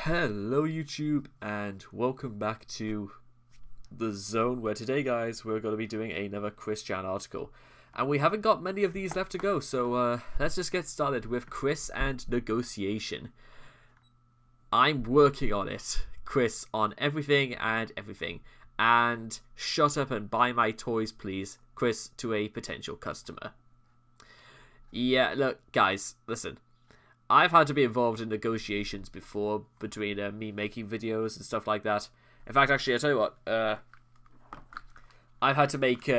Hello YouTube and welcome back to The Zone, where today guys we're going to be doing another Chris Chan article, and we haven't got many of these left to go, so let's just get started with Chris and negotiation. I'm working on it, Chris, on everything, and shut up and buy my toys please, Chris, to a potential customer. Yeah, look guys, listen, I've had to be involved in negotiations before between me making videos and stuff like that. In fact, actually, I'll tell you what, I've had to make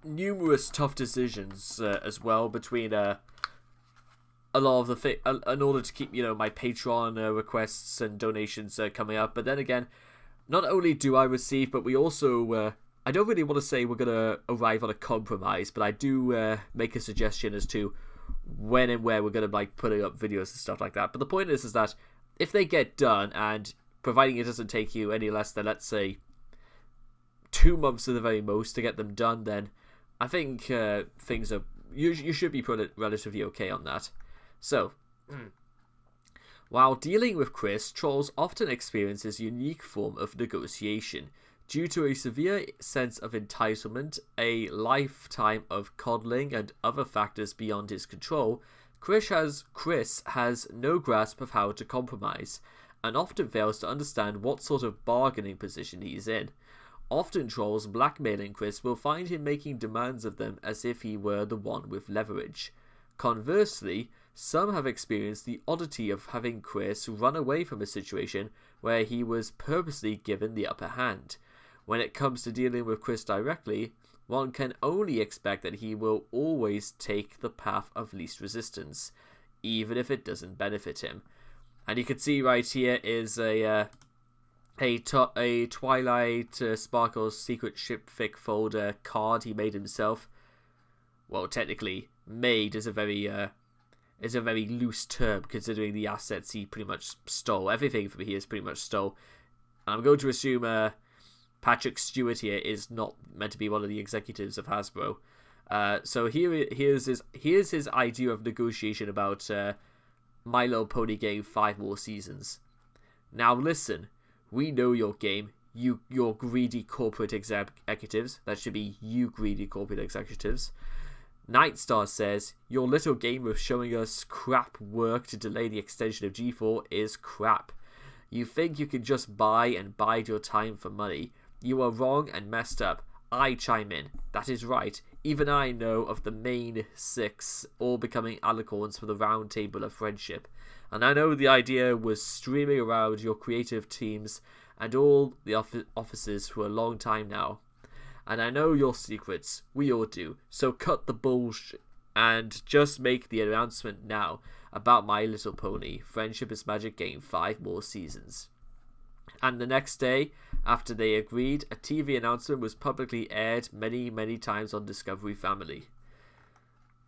numerous tough decisions as well between a lot of the in order to keep, my Patreon requests and donations coming up. But then again, not only do I receive, but we also, I don't really want to say we're going to arrive on a compromise, but I do make a suggestion as to when and where we're going to like putting up videos and stuff like that. But the point is that if they get done, and providing it doesn't take you any less than, let's say, 2 months at the very most to get them done, then I think things are, you should be relatively okay on that. So while dealing with Chris, Trolls often experiences a unique form of negotiation. Due to a severe sense of entitlement, a lifetime of coddling, and other factors beyond his control, Chris has no grasp of how to compromise, and often fails to understand what sort of bargaining position he is in. Often Trolls blackmailing Chris will find him making demands of them as if he were the one with leverage. Conversely, some have experienced the oddity of having Chris run away from a situation where he was purposely given the upper hand. When it comes to dealing with Chris directly, one can only expect that he will always take the path of least resistance, even if it doesn't benefit him. And you can see right here is a Twilight Sparkle's secret ship fic folder card he made himself. Well, technically, made is a very loose term, considering the assets he pretty much stole. Everything from here is pretty much stole. And I'm going to assume Patrick Stewart here is not meant to be one of the executives of Hasbro. So here's his idea of negotiation about My Little Pony getting 5 more seasons. Now listen, we know your game, your greedy corporate executives. That should be you greedy corporate executives. Nightstar says, your little game of showing us crap work to delay the extension of G4 is crap. You think you can just buy and bide your time for money. You are wrong and messed up. I chime in. That is right. Even I know of the main 6 all becoming alicorns for the round table of friendship. And I know the idea was streaming around your creative teams and all the offices for a long time now. And I know your secrets. We all do. So cut the bullshit and just make the announcement now about My Little Pony. Friendship is Magic getting 5 more seasons. And the next day, after they agreed, a TV announcement was publicly aired many times on Discovery Family.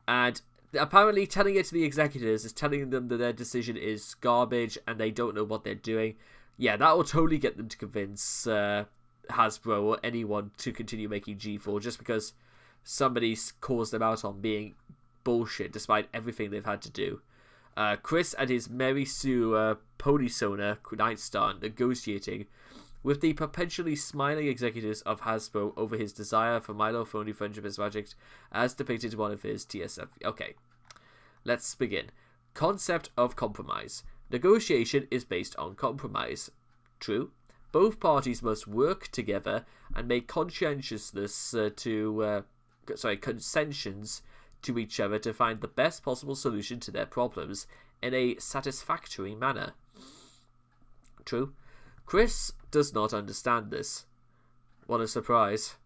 And apparently telling it to the executives is telling them that their decision is garbage and they don't know what they're doing. Yeah, that will totally get them to convince Hasbro or anyone to continue making G4 just because somebody's caused them out on being bullshit despite everything they've had to do. Chris and his Mary Sue Pony-sona Nightstar negotiating with the perpetually smiling executives of Hasbro over his desire for My Little Pony Friendship is Magic as depicted in one of his TSF. Okay, let's begin. Concept of compromise. Negotiation is based on compromise. True. Both parties must work together and make concessions to each other to find the best possible solution to their problems in a satisfactory manner. True. Chris does not understand this. What a surprise.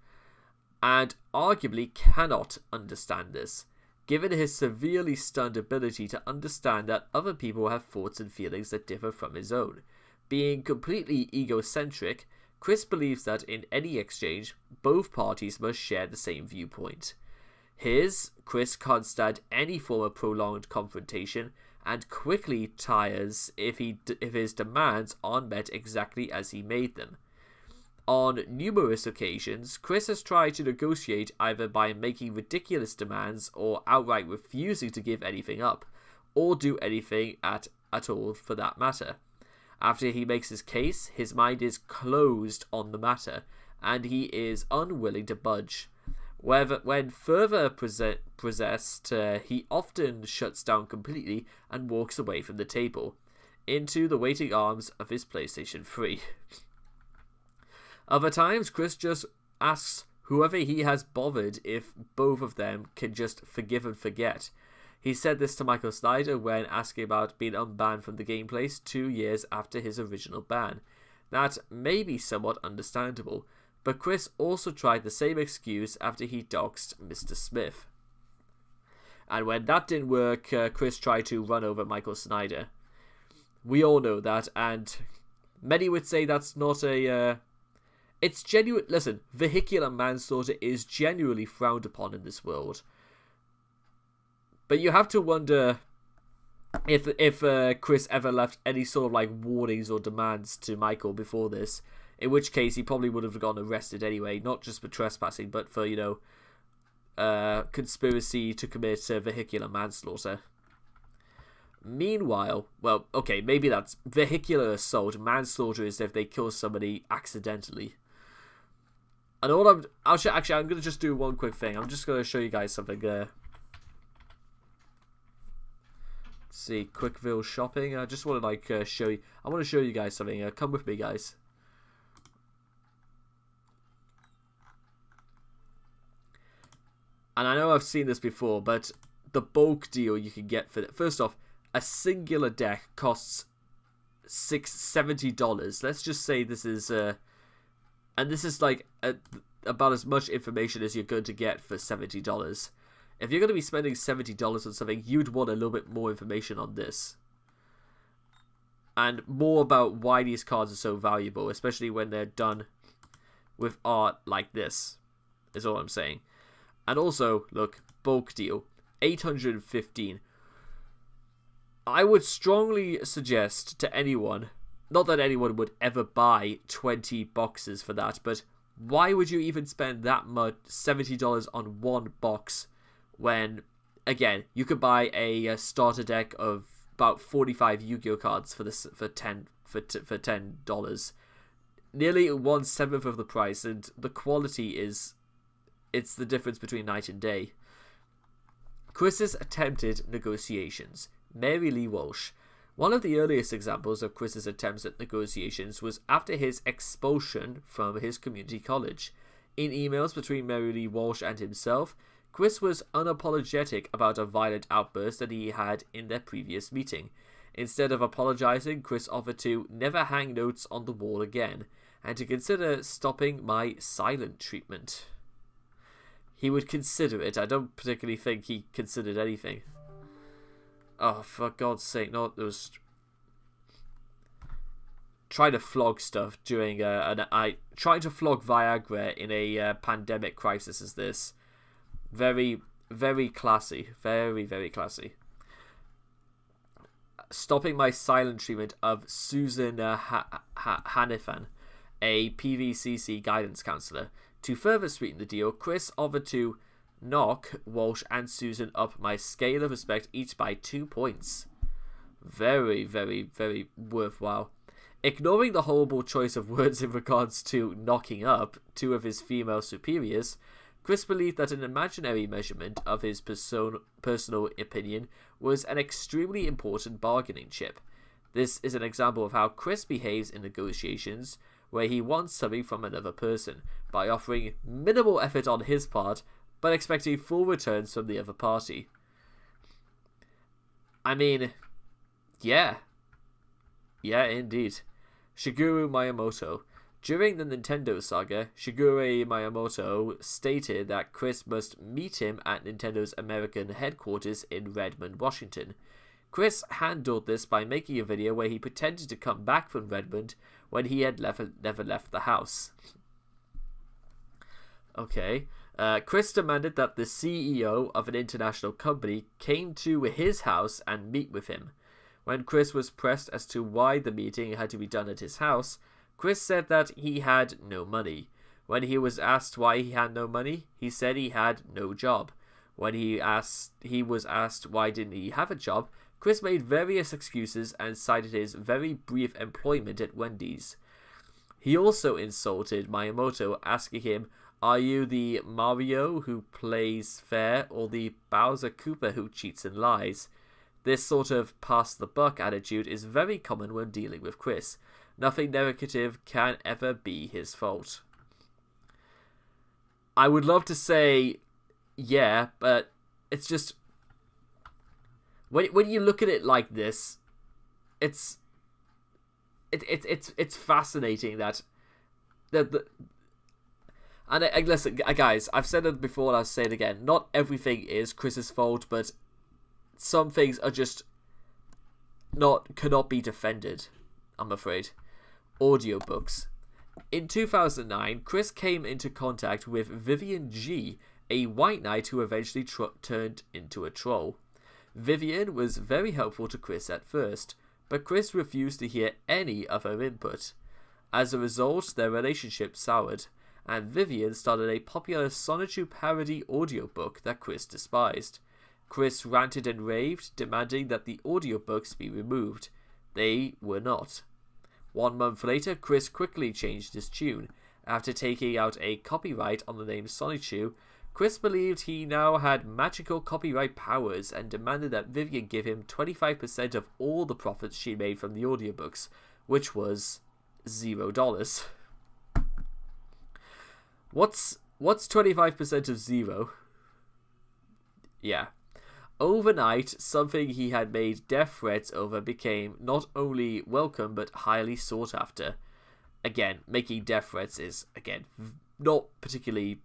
And arguably cannot understand this, given his severely stunned ability to understand that other people have thoughts and feelings that differ from his own. Being completely egocentric, Chris believes that in any exchange, both parties must share the same viewpoint. Chris can't stand any form of prolonged confrontation and quickly tires if his demands aren't met exactly as he made them. On numerous occasions, Chris has tried to negotiate either by making ridiculous demands or outright refusing to give anything up, or do anything at all for that matter. After he makes his case, his mind is closed on the matter, and he is unwilling to budge. When further possessed, he often shuts down completely and walks away from the table, into the waiting arms of his PlayStation 3. Other times, Chris just asks whoever he has bothered if both of them can just forgive and forget. He said this to Michael Snyder when asking about being unbanned from the gameplays 2 years after his original ban. That may be somewhat understandable, but Chris also tried the same excuse after he doxed Mr. Smith. And when that didn't work, Chris tried to run over Michael Snyder. We all know that, and many would say that's not a... It's genuine. Listen, vehicular manslaughter is genuinely frowned upon in this world. But you have to wonder if Chris ever left any sort of like warnings or demands to Michael before this. In which case, he probably would have gotten arrested anyway, not just for trespassing, but for, conspiracy to commit vehicular manslaughter. Meanwhile, well, okay, maybe that's vehicular assault. Manslaughter is if they kill somebody accidentally. And I'm going to just do one quick thing. I'm just going to show you guys something. Let's see, Quickville shopping. I just want to show you. I want to show you guys something. Come with me, guys. And I know I've seen this before, but the bulk deal you can get for it. First off, a singular deck costs $70. Let's just say this is and this is like about as much information as you're going to get for $70. If you're going to be spending $70 on something, you'd want a little bit more information on this. And more about why these cards are so valuable, especially when they're done with art like this, is all I'm saying. And also, look, bulk deal, $815. I would strongly suggest to anyone, not that anyone would ever buy 20 boxes for that, but why would you even spend that much, $70 on one box, when, again, you could buy a starter deck of about 45 Yu-Gi-Oh cards for $10. Nearly 1/7 of the price, and the quality is... It's the difference between night and day. Chris's attempted negotiations. Mary Lee Walsh. One of the earliest examples of Chris's attempts at negotiations was after his expulsion from his community college. In emails between Mary Lee Walsh and himself, Chris was unapologetic about a violent outburst that he had in their previous meeting. Instead of apologizing, Chris offered to never hang notes on the wall again, and to consider stopping my silent treatment. He would consider it. I don't particularly think he considered anything. Oh, for God's sake, not those... Trying to flog stuff during trying to flog Viagra in a pandemic crisis is this. Very, very classy. Very, very classy. Stopping my silent treatment of Susan Hanifan, a PVCC guidance counsellor. To further sweeten the deal, Chris offered to knock Walsh and Susan up my scale of respect each by 2 points. Very, very, very worthwhile. Ignoring the horrible choice of words in regards to knocking up 2 of his female superiors, Chris believed that an imaginary measurement of his personal opinion was an extremely important bargaining chip. This is an example of how Chris behaves in negotiations, where he wants something from another person, by offering minimal effort on his part, but expecting full returns from the other party. I mean, yeah. Yeah, indeed. Shigeru Miyamoto. During the Nintendo saga, Shigeru Miyamoto stated that Chris must meet him at Nintendo's American headquarters in Redmond, Washington. Chris handled this by making a video where he pretended to come back from Redmond when he had never left the house. Okay. Chris demanded that the CEO of an international company came to his house and meet with him. When Chris was pressed as to why the meeting had to be done at his house, Chris said that he had no money. When he was asked why he had no money, he said he had no job. When he was asked why didn't he have a job, Chris made various excuses and cited his very brief employment at Wendy's. He also insulted Miyamoto, asking him, "Are you the Mario who plays fair or the Bowser Koopa who cheats and lies?" This sort of pass-the-buck attitude is very common when dealing with Chris. Nothing negative can ever be his fault. I would love to say, yeah, but it's just... When you look at it like this, it's fascinating that and listen, guys, I've said it before and I'll say it again. Not everything is Chris's fault, but some things are just cannot be defended, I'm afraid. Audiobooks. In 2009, Chris came into contact with Vivian G, a white knight who eventually turned into a troll. Vivian was very helpful to Chris at first, but Chris refused to hear any of her input. As a result, their relationship soured, and Vivian started a popular Sonichu parody audiobook that Chris despised. Chris ranted and raved, demanding that the audiobooks be removed. They were not. 1 month later, Chris quickly changed his tune. After taking out a copyright on the name Sonichu, Chris believed he now had magical copyright powers and demanded that Vivian give him 25% of all the profits she made from the audiobooks, which was $0. What's 25% of zero? Yeah. Overnight, something he had made death threats over became not only welcome but highly sought after. Again, making death threats is, again, not particularly...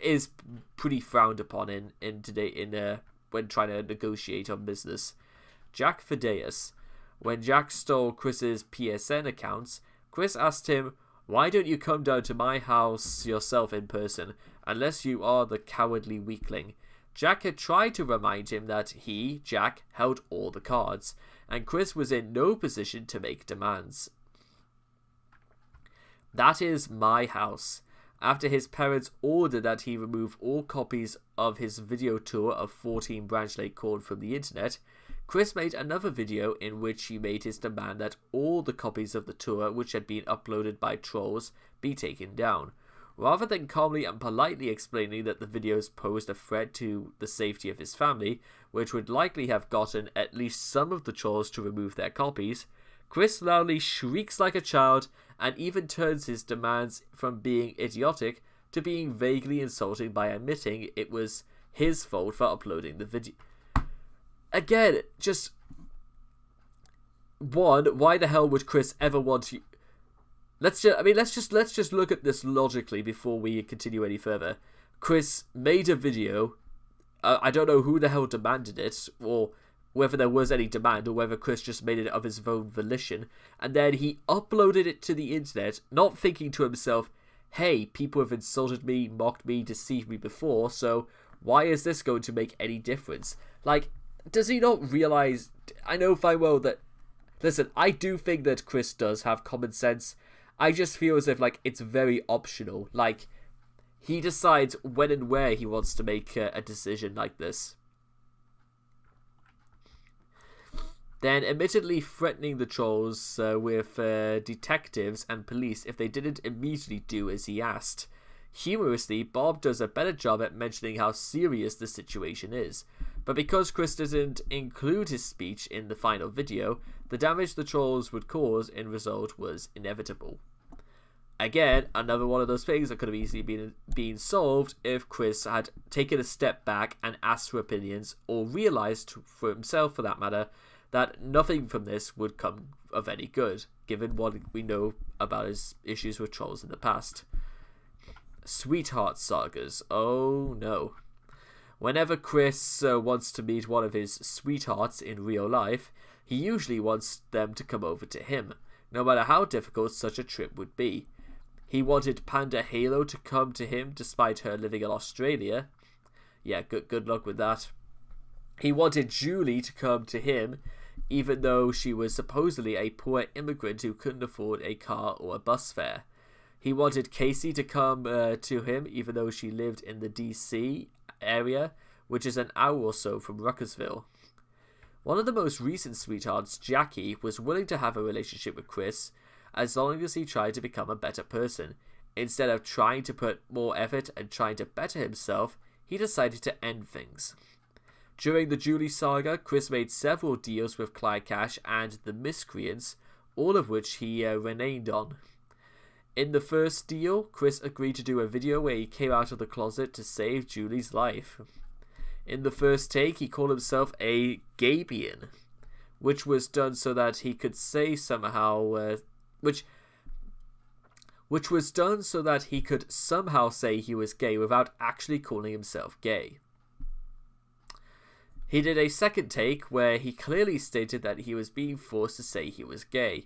is pretty frowned upon in today when trying to negotiate on business. Jack Fideus. When Jack stole Chris's PSN accounts, Chris asked him, "Why don't you come down to my house yourself in person, unless you are the cowardly weakling?" Jack had tried to remind him that he, Jack, held all the cards, and Chris was in no position to make demands. That is my house. After his parents ordered that he remove all copies of his video tour of 14 Branch Lake Chord from the internet, Chris made another video in which he made his demand that all the copies of the tour which had been uploaded by trolls be taken down. Rather than calmly and politely explaining that the videos posed a threat to the safety of his family, which would likely have gotten at least some of the trolls to remove their copies, Chris loudly shrieks like a child and even turns his demands from being idiotic to being vaguely insulting by admitting it was his fault for uploading the video. Again, just... One, why the hell would Chris ever want to... Let's just look at this logically before we continue any further. Chris made a video. I don't know who the hell demanded it, or whether there was any demand, or whether Chris just made it of his own volition, and then he uploaded it to the internet, not thinking to himself, "Hey, people have insulted me, mocked me, deceived me before, so why is this going to make any difference?" Like, does he not realize? I know fine well that... Listen, I do think that Chris does have common sense. I just feel as if, like, it's very optional. Like, he decides when and where he wants to make a decision like this. Then, admittedly threatening the trolls with detectives and police if they didn't immediately do as he asked. Humorously, Bob does a better job at mentioning how serious the situation is. But because Chris doesn't include his speech in the final video, the damage the trolls would cause in result was inevitable. Again, another one of those things that could have easily been solved if Chris had taken a step back and asked for opinions, or realised for himself, for that matter, that nothing from this would come of any good, given what we know about his issues with trolls in the past. Sweetheart sagas. Oh no. Whenever Chris wants to meet one of his sweethearts in real life, he usually wants them to come over to him, no matter how difficult such a trip would be. He wanted Panda Halo to come to him despite her living in Australia. Yeah, good luck with that. He wanted Julie to come to him, even though she was supposedly a poor immigrant who couldn't afford a car or a bus fare. He wanted Casey to come to him, even though she lived in the DC area, which is an hour or so from Ruckersville. One of the most recent sweethearts, Jackie, was willing to have a relationship with Chris as long as he tried to become a better person. Instead of trying to put more effort and trying to better himself, he decided to end things. During the Julie saga, Chris made several deals with Clyde Cash and the Miscreants, all of which he reneged on. In the first deal, Chris agreed to do a video where he came out of the closet to save Julie's life. In the first take, he called himself a Gabian, which was done so that he could say somehow, which was done so that he could somehow say he was gay without actually calling himself gay. He did a second take where he clearly stated that he was being forced to say he was gay.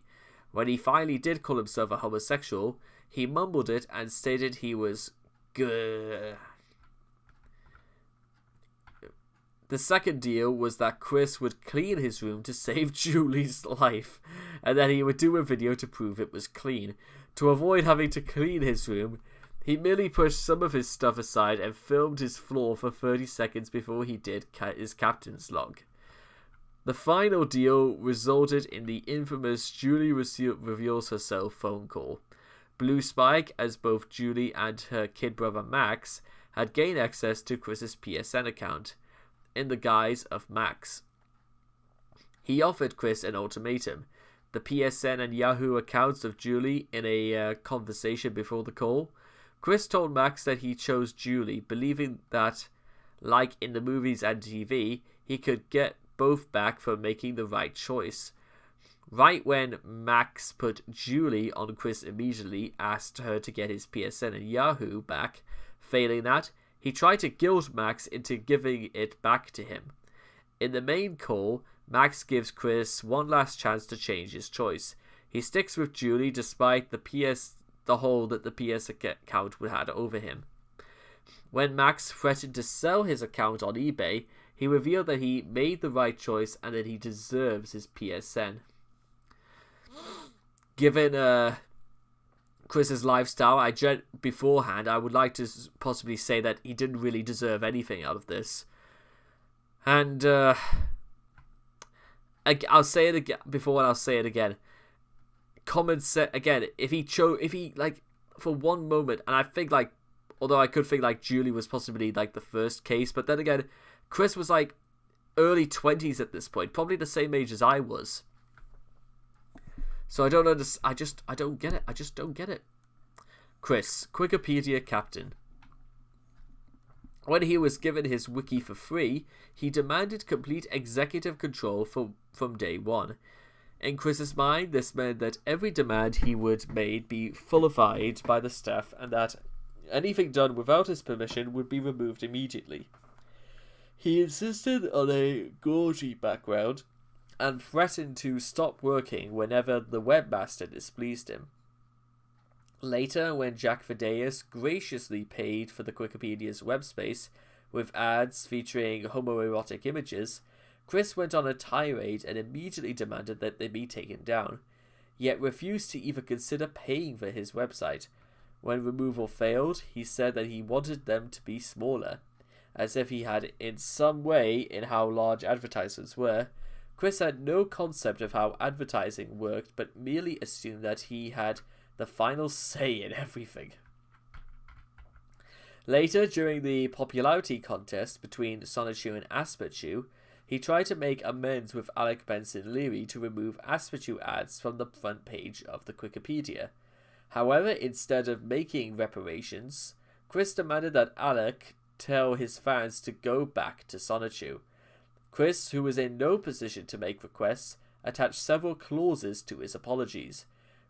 When he finally did call himself a homosexual, he mumbled it and stated he was good. The second deal was that Chris would clean his room to save Julie's life, and then he would do a video to prove it was clean. To avoid having to clean his room, he merely pushed some of his stuff aside and filmed his floor for 30 seconds before he did his captain's log. The final deal resulted in the infamous Julie reveals herself phone call. Blue Spike, as both Julie and her kid brother Max, had gained access to Chris's PSN account in the guise of Max. He offered Chris an ultimatum. The PSN and Yahoo accounts of Julie in a conversation before the call. Chris told Max that he chose Julie, believing that, like in the movies and TV, he could get both back for making the right choice. Right when Max put Julie on, Chris immediately asked her to get his PSN and Yahoo back. Failing that, he tried to guilt Max into giving it back to him. In the main call, Max gives Chris one last chance to change his choice. He sticks with Julie despite the hold that the PS account had over him. When Max threatened to sell his account on eBay, he revealed that he made the right choice and that he deserves his PSN. Given Chris's lifestyle, beforehand, I would like to possibly say that he didn't really deserve anything out of this. And I'll say it again before, and I'll say it again. Common sense again. If he like for one moment, and I think like, although I could think like Julie was possibly like the first case, but then again, Chris was like early 20s at this point, probably the same age as I was. So I don't understand. I don't get it. I just don't get it. Chris, Wikipedia captain. When he was given his wiki for free, he demanded complete executive control from day one. In Chris's mind, this meant that every demand he would make be fulfied by the staff, and that anything done without his permission would be removed immediately. He insisted on a Gorgie background and threatened to stop working whenever the webmaster displeased him. Later, when Jack Thaddeus graciously paid for the Wikipedia's web space with ads featuring homoerotic images, Chris went on a tirade and immediately demanded that they be taken down, yet refused to even consider paying for his website. When removal failed, he said that he wanted them to be smaller, as if he had in some way in how large advertisements were. Chris had no concept of how advertising worked, but merely assumed that he had the final say in everything. Later, during the popularity contest between Sonichu and Asperchu, he tried to make amends with Alec Benson Leary to remove Asperchu ads from the front page of the Wikipedia. However, instead of making reparations, Chris demanded that Alec tell his fans to go back to Sonichu. Chris, who was in no position to make requests, attached several clauses to his apologies.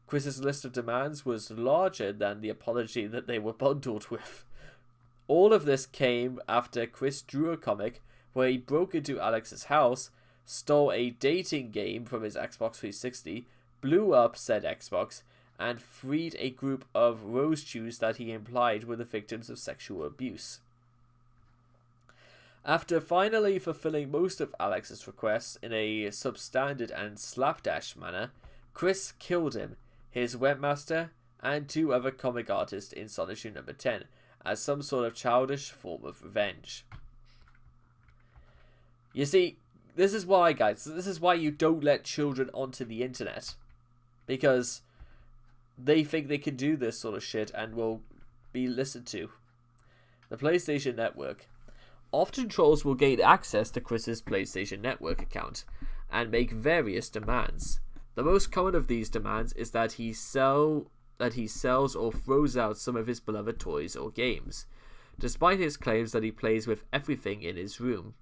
Chris's list of demands was larger than the apology that they were bundled with. All of this came after Chris drew a comic where he broke into Alex's house, stole a dating game from his Xbox 360, blew up said Xbox, and freed a group of Rose Jews that he implied were the victims of sexual abuse. After finally fulfilling most of Alex's requests in a substandard and slapdash manner, Chris killed him, his webmaster, and 2 other comic artists in Sonichu number 10, as some sort of childish form of revenge. You see, this is why, guys. This is why you don't let children onto the internet, because they think they can do this sort of shit and will be listened to. The PlayStation Network. Often trolls will gain access to Chris's PlayStation Network account and make various demands. The most common of these demands is that he sells or throws out some of his beloved toys or games, despite his claims that he plays with everything in his room.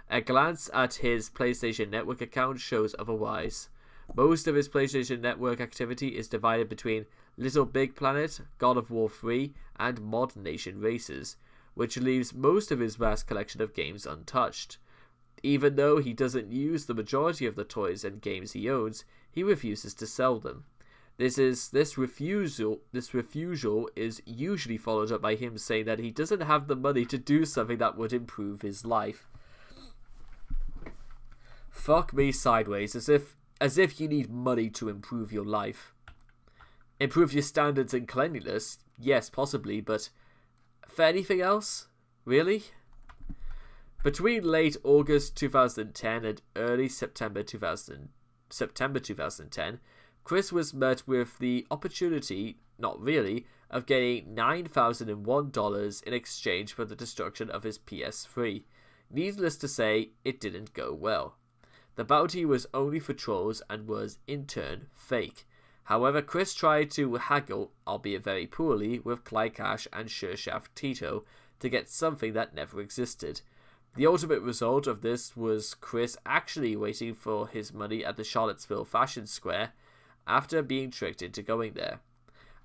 A glance at his PlayStation Network account shows otherwise. Most of his PlayStation Network activity is divided between Little Big Planet, God of War 3, and Mod Nation Races, which leaves most of his vast collection of games untouched. Even though he doesn't use the majority of the toys and games he owns, he refuses to sell them. This refusal is usually followed up by him saying that he doesn't have the money to do something that would improve his life. Fuck me sideways, as if you need money to improve your life. Improve your standards in cleanliness? Yes, possibly, but for anything else? Really? Between late August 2010 and early September 2010, Chris was met with the opportunity, not really, of getting $9,001 in exchange for the destruction of his PS3. Needless to say, it didn't go well. The bounty was only for trolls and was, in turn, fake. However, Chris tried to haggle, albeit very poorly, with Clycash and Shershaft Tito to get something that never existed. The ultimate result of this was Chris actually waiting for his money at the Charlottesville Fashion Square after being tricked into going there.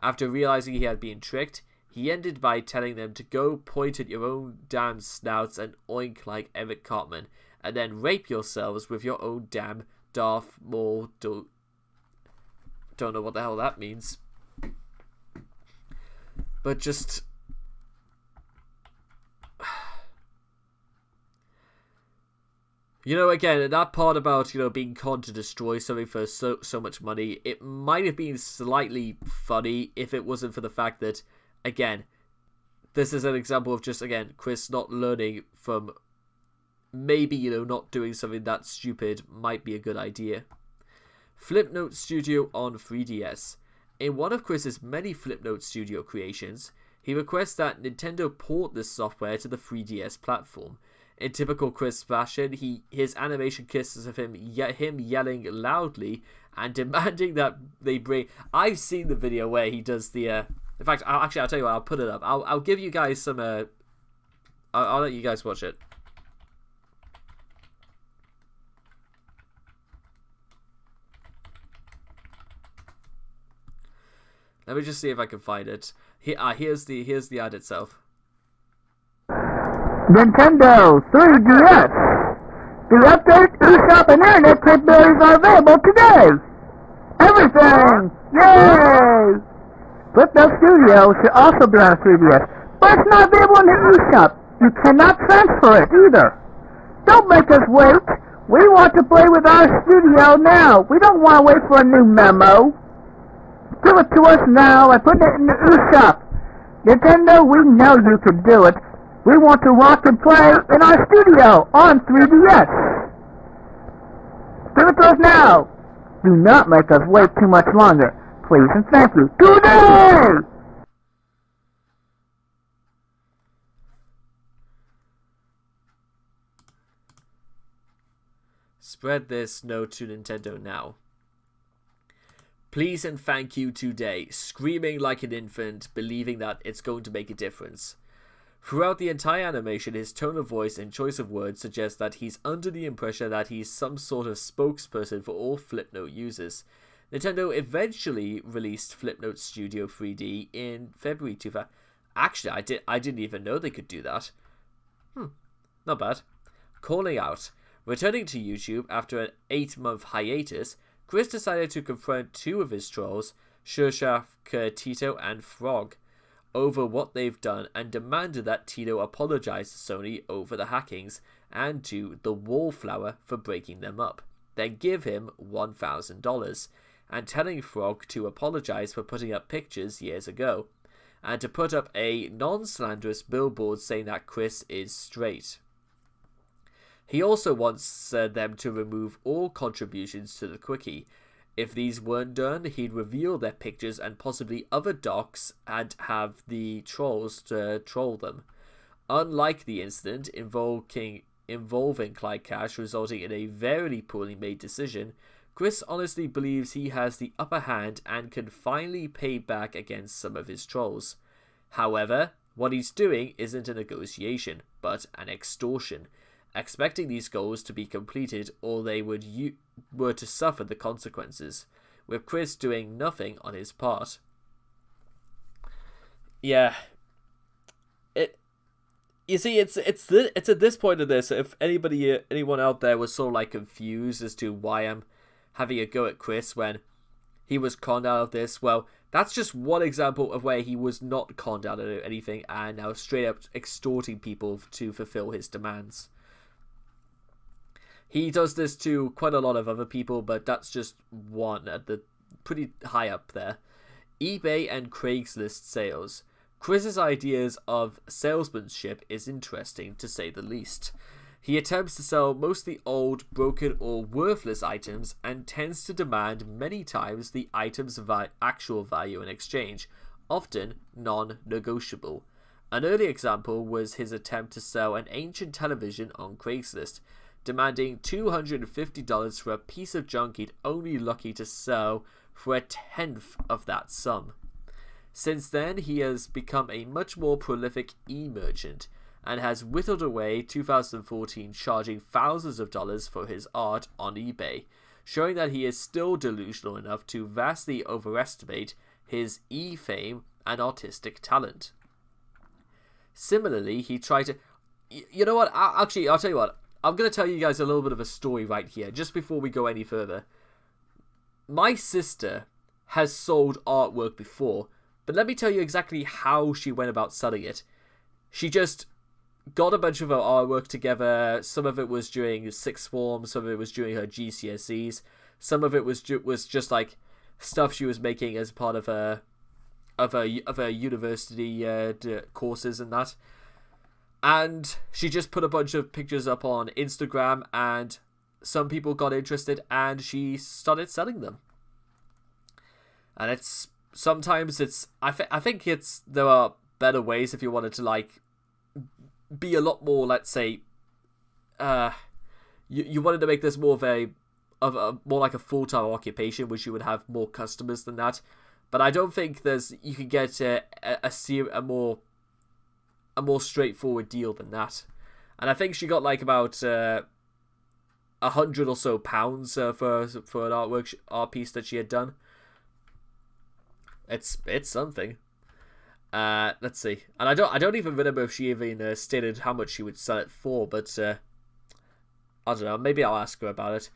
After realizing he had been tricked, he ended by telling them to go point at your own damn snouts and oink like Eric Cartman, and then rape yourselves with your own damn Darth Maul. Don't know what the hell that means. But just... You know, again, that part about, being conned to destroy something for so much money, it might have been slightly funny if it wasn't for the fact that, again, this is an example of just, again, Chris not learning from maybe, not doing something that stupid might be a good idea. Flipnote Studio on 3DS. In one of Chris's many Flipnote Studio creations, he requests that Nintendo port this software to the 3DS platform. In typical Chris fashion, his animation consists of him yelling loudly and demanding that they bring... I've seen the video where he does the... In fact, I'll tell you what, I'll put it up. I'll give you guys some... I'll let you guys watch it. Let me just see if I can find it. Here's the ad itself. Nintendo 3DS. The update, eShop, and internet capabilities are available today. Everything! Yay! Flipnote Studio should also be on 3DS, but it's not available in the eShop. You cannot transfer it either. Don't make us wait. We want to play with our studio now. We don't want to wait for a new memo. Give it to us now by putting it in the eShop. Nintendo, we know you can do it. We want to rock and play in our studio on 3DS. Give it to us now. Do not make us wait too much longer. Please and thank you. Today! Spread this note to Nintendo now. Please and thank you today, screaming like an infant, believing that it's going to make a difference. Throughout the entire animation, his tone of voice and choice of words suggest that he's under the impression that he's some sort of spokesperson for all Flipnote users. Nintendo eventually released Flipnote Studio 3D in February 2000. Actually, I didn't even know they could do that. Not bad. Calling out. Returning to YouTube after an 8-month hiatus, Chris decided to confront two of his trolls, Shershaft Tito and Frog, over what they've done and demanded that Tito apologize to Sony over the hackings and to the Wallflower for breaking them up, then give him $1,000, and telling Frog to apologize for putting up pictures years ago, and to put up a non-slanderous billboard saying that Chris is straight. He also wants them to remove all contributions to the Quickie. If these weren't done, he'd reveal their pictures and possibly other docs and have the trolls to troll them. Unlike the incident involving Clyde Cash resulting in a very poorly made decision, Chris honestly believes he has the upper hand and can finally pay back against some of his trolls. However, what he's doing isn't a negotiation, but an extortion, expecting these goals to be completed or they were to suffer the consequences, with Chris doing nothing on his part. Yeah. You see, it's at this point of this, if anyone out there was so like confused as to why I'm having a go at Chris when he was conned out of this, well, that's just one example of where he was not conned out of anything and now straight up extorting people to fulfill his demands. He does this to quite a lot of other people, but that's just one at the pretty high up there. eBay and Craigslist sales. Chris's ideas of salesmanship is interesting, to say the least. He attempts to sell mostly old, broken, or worthless items and tends to demand many times the item's actual value in exchange, often non-negotiable. An early example was his attempt to sell an ancient television on Craigslist, demanding $250 for a piece of junk he'd only lucky to sell for a tenth of that sum. Since then, he has become a much more prolific e-merchant and has whittled away 2014 charging thousands of dollars for his art on eBay, showing that he is still delusional enough to vastly overestimate his e-fame and artistic talent. Similarly, he tried to... You know what? I'll tell you what. I'm going to tell you guys a little bit of a story right here, just before we go any further. My sister has sold artwork before, but let me tell you exactly how she went about selling it. She just got a bunch of her artwork together. Some of it was during sixth form, some of it was during her GCSEs, some of it was just like stuff she was making as part of her university courses and that. And she just put a bunch of pictures up on Instagram, and some people got interested, and she started selling them. And I think there are better ways if you wanted to like be a lot more, let's say, you wanted to make this more more like a full-time occupation, which you would have more customers than that. But I don't think you can get a more straightforward deal than that. And I think she got like about £100 or so for an art piece that she had done. It's something. Let's see. And I don't even remember if she even stated how much she would sell it for, but I don't know, maybe I'll ask her about it.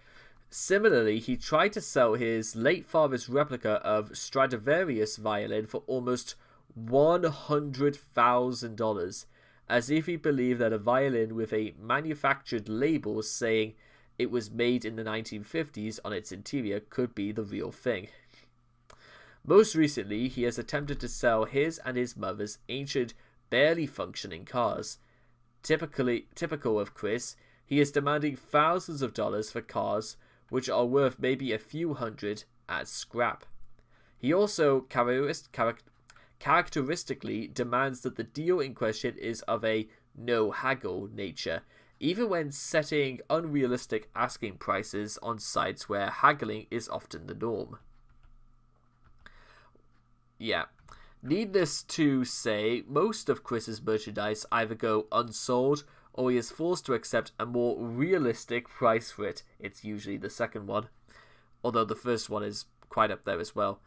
Similarly, he tried to sell his late father's replica of Stradivarius violin for almost $100,000, as if he believed that a violin with a manufactured label saying it was made in the 1950s on its interior could be the real thing. Most recently, he has attempted to sell his and his mother's ancient, barely functioning cars. Typical of Chris, he is demanding thousands of dollars for cars which are worth maybe a few hundred as scrap. He also characteristically demands that the deal in question is of a no-haggle nature, even when setting unrealistic asking prices on sites where haggling is often the norm. Yeah. Needless to say, most of Chris's merchandise either go unsold or he is forced to accept a more realistic price for it. It's usually the second one, although the first one is quite up there as well.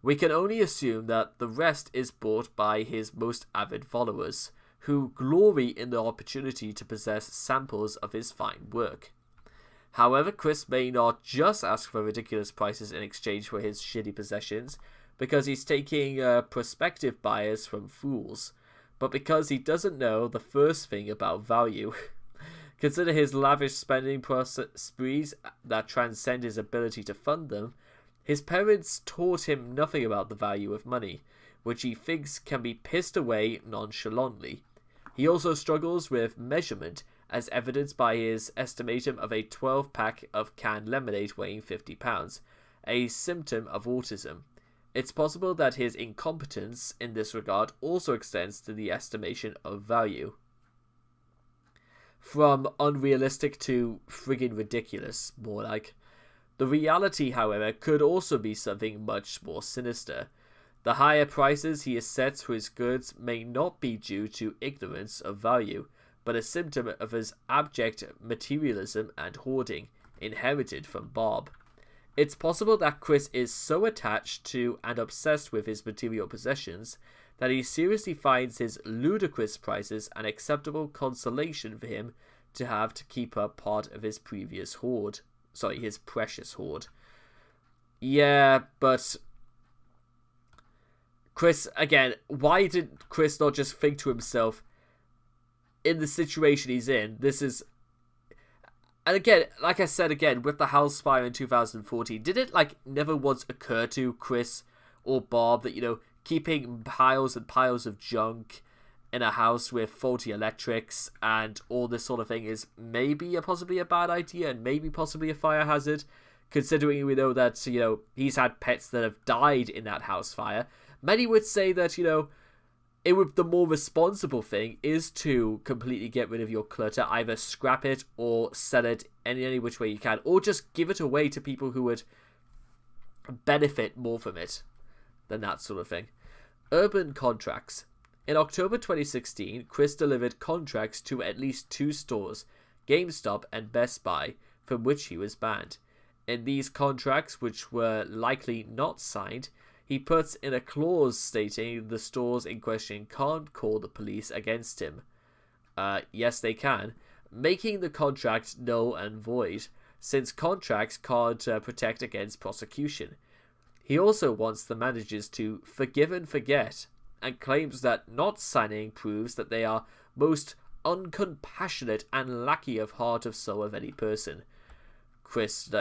We can only assume that the rest is bought by his most avid followers, who glory in the opportunity to possess samples of his fine work. However, Chris may not just ask for ridiculous prices in exchange for his shitty possessions, because he's taking prospective buyers from fools, but because he doesn't know the first thing about value. Consider his lavish spending sprees that transcend his ability to fund them. His parents taught him nothing about the value of money, which he thinks can be pissed away nonchalantly. He also struggles with measurement as evidenced by his estimation of a 12-pack of canned lemonade weighing 50 pounds, a symptom of autism. It's possible that his incompetence in this regard also extends to the estimation of value. From unrealistic to friggin' ridiculous, more like. The reality, however, could also be something much more sinister. The higher prices he has set for his goods may not be due to ignorance of value, but a symptom of his abject materialism and hoarding, inherited from Bob. It's possible that Chris is so attached to and obsessed with his material possessions that he seriously finds his ludicrous prices an acceptable consolation for him to have to keep up part of his previous hoard. His precious hoard. Yeah, but Chris, again, why did Chris not just think to himself, in the situation he's in, this is... And again, like I said again, with the house fire in 2014, did it, never once occur to Chris or Bob that, keeping piles and piles of junk in a house with faulty electrics and all this sort of thing is maybe possibly a bad idea and maybe possibly a fire hazard, considering we know that, he's had pets that have died in that house fire. Many would say that, the more responsible thing is to completely get rid of your clutter, either scrap it or sell it any which way you can, or just give it away to people who would benefit more from it than that sort of thing. Urban contracts. In October 2016, Chris delivered contracts to at least 2 stores, GameStop and Best Buy, from which he was banned. In these contracts, which were likely not signed, he puts in a clause stating the stores in question can't call the police against him. Yes, they can, making the contract null and void, since contracts can't protect against prosecution. He also wants the managers to forgive and forget, and claims that not signing proves that they are most uncompassionate and lackey of heart of soul of any person. Chris,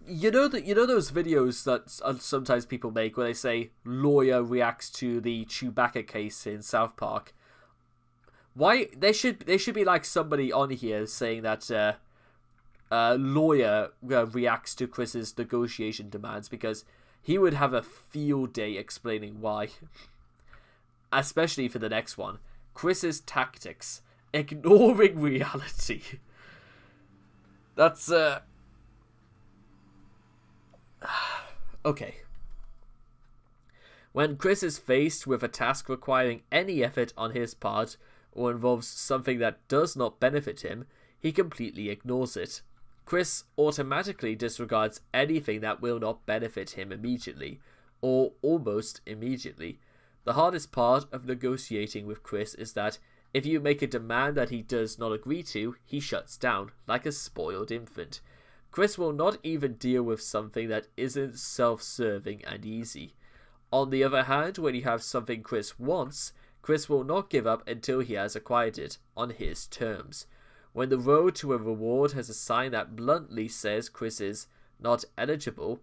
you know those videos that sometimes people make where they say lawyer reacts to the Chewbacca case in South Park? Why there should be somebody on here saying that lawyer reacts to Chris's negotiation demands, because he would have a field day explaining why. Especially for the next one. Chris's tactics. Ignoring reality. That's, okay. When Chris is faced with a task requiring any effort on his part, or involves something that does not benefit him, he completely ignores it. Chris automatically disregards anything that will not benefit him immediately, or almost immediately. The hardest part of negotiating with Chris is that if you make a demand that he does not agree to, he shuts down, like a spoiled infant. Chris will not even deal with something that isn't self-serving and easy. On the other hand, when you have something Chris wants, Chris will not give up until he has acquired it, on his terms. When the road to a reward has a sign that bluntly says Chris is not eligible,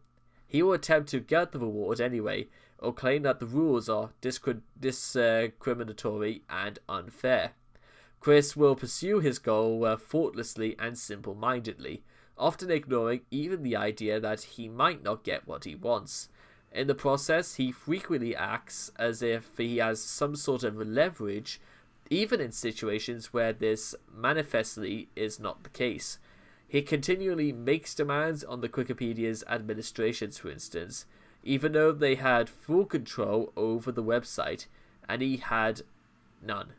he will attempt to get the reward anyway, or claim that the rules are discriminatory and unfair. Chris will pursue his goal thoughtlessly and simple-mindedly, often ignoring even the idea that he might not get what he wants. In the process, he frequently acts as if he has some sort of leverage, even in situations where this manifestly is not the case. He continually makes demands on the Wikipedia's administrations, for instance, even though they had full control over the website, and he had none.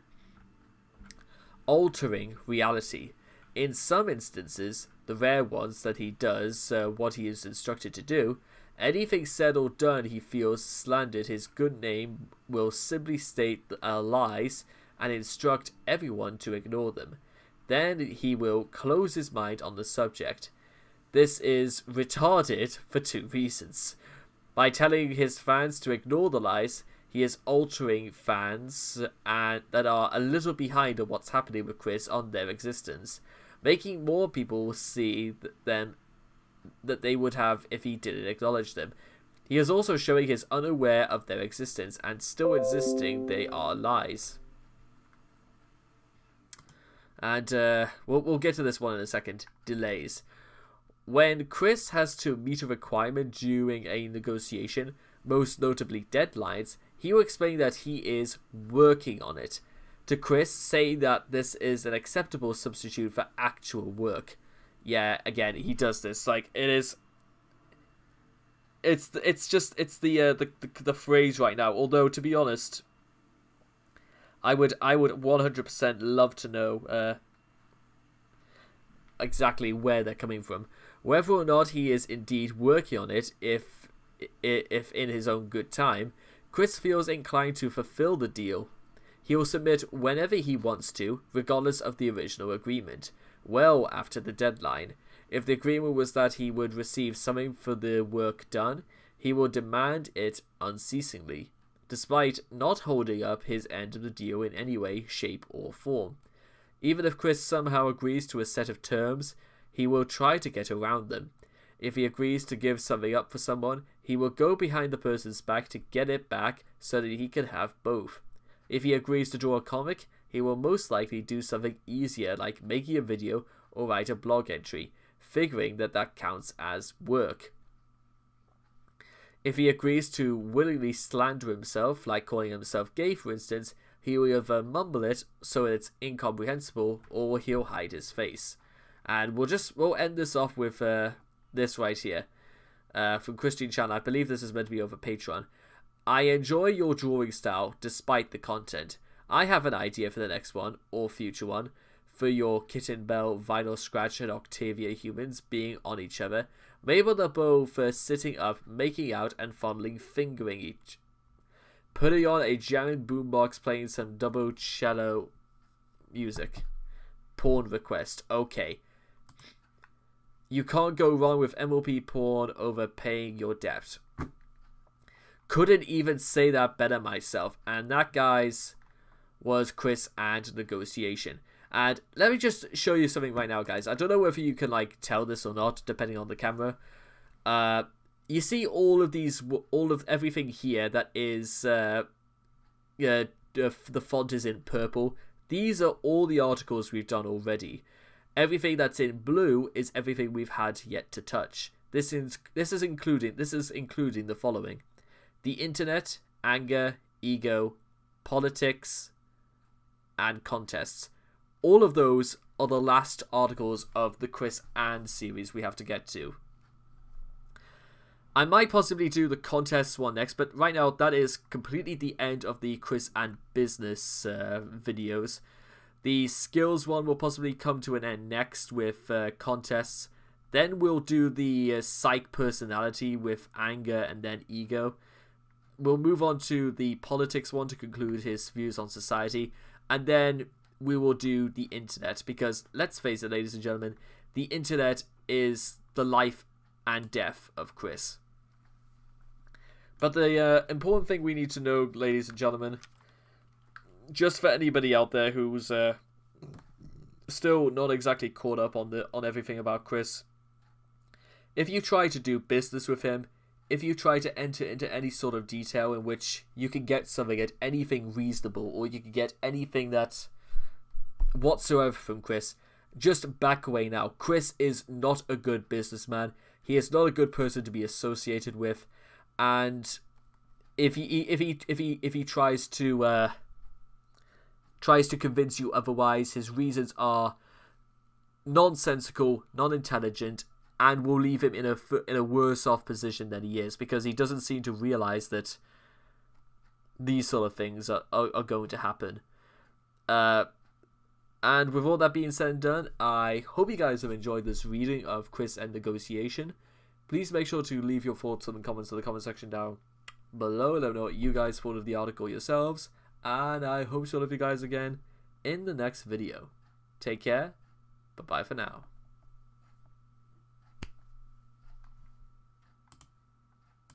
Altering reality. In some instances, the rare ones that he does what he is instructed to do, anything said or done he feels slandered his good name will simply state lies and instruct everyone to ignore them. Then he will close his mind on the subject. This is retarded for 2 reasons. By telling his fans to ignore the lies, he is altering fans that are a little behind on what's happening with Chris on their existence, making more people see them that they would have if he didn't acknowledge them. He is also showing he is unaware of their existence and still insisting they are lies. And we'll get to this one in a second. Delays. When Chris has to meet a requirement during a negotiation, most notably deadlines, he will explain that he is working on it. To Chris, saying that this is an acceptable substitute for actual work. Yeah, again, he does this. Like, it is... It's the phrase right now. Although, to be honest, I would 100% love to know exactly where they're coming from. Whether or not he is indeed working on it, if in his own good time, Chris feels inclined to fulfill the deal. He will submit whenever he wants to, regardless of the original agreement, well after the deadline. If the agreement was that he would receive something for the work done, he will demand it unceasingly, despite not holding up his end of the deal in any way, shape, or form. Even if Chris somehow agrees to a set of terms, he will try to get around them. If he agrees to give something up for someone, he will go behind the person's back to get it back so that he can have both. If he agrees to draw a comic, he will most likely do something easier like making a video or write a blog entry, figuring that counts as work. If he agrees to willingly slander himself, like calling himself gay for instance, he will either mumble it so it's incomprehensible, or he'll hide his face. And we'll end this off with this right here, from Christian Chan. I believe this is meant to be over Patreon. I enjoy your drawing style despite the content. I have an idea for the next one, or future one, for your Kitten Bell, Vinyl Scratch, and Octavia humans being on each other. Maybe they're both sitting up, making out, and fondling, fingering each. Putting on a jamming boombox playing some double cello music. Porn request. Okay. You can't go wrong with MLP porn over paying your debt. Couldn't even say that better myself. And that, guys, was Chris and Negotiation. And let me just show you something right now, guys. I don't know whether you can like tell this or not, depending on the camera. You see all of everything here that is, the font is in purple. These are all the articles we've done already. Everything that's in blue is everything we've had yet to touch. This is including the following: the internet, anger, ego, politics, and contests. All of those are the last articles of the Chris and series we have to get to. I might possibly do the contests one next, but right now that is completely the end of the Chris and business videos. The skills one will possibly come to an end next with contests. Then we'll do the psych personality with anger and then ego. We'll move on to the politics one to conclude his views on society. And then we will do the internet, because let's face it, ladies and gentlemen, the internet is the life and death of Chris. But the important thing we need to know, ladies and gentlemen, just for anybody out there who's still not exactly caught up on everything about Chris, if you try to do business with him, if you try to enter into any sort of detail in which you can get something at anything reasonable, or you can get anything that whatsoever from Chris, just back away now. Chris is not a good businessman. He is not a good person to be associated with, and if he tries to convince you otherwise, his reasons are nonsensical, non-intelligent, and will leave him in a worse off position than he is, because he doesn't seem to realize that these sort of things are going to happen. And with all that being said and done, I hope you guys have enjoyed this reading of Chris and Negotiation. Please make sure to leave your thoughts in the comments in the comment section down below. Let me know what you guys thought of the article yourselves. And I hope to see all of you guys again in the next video. Take care. Bye-bye for now.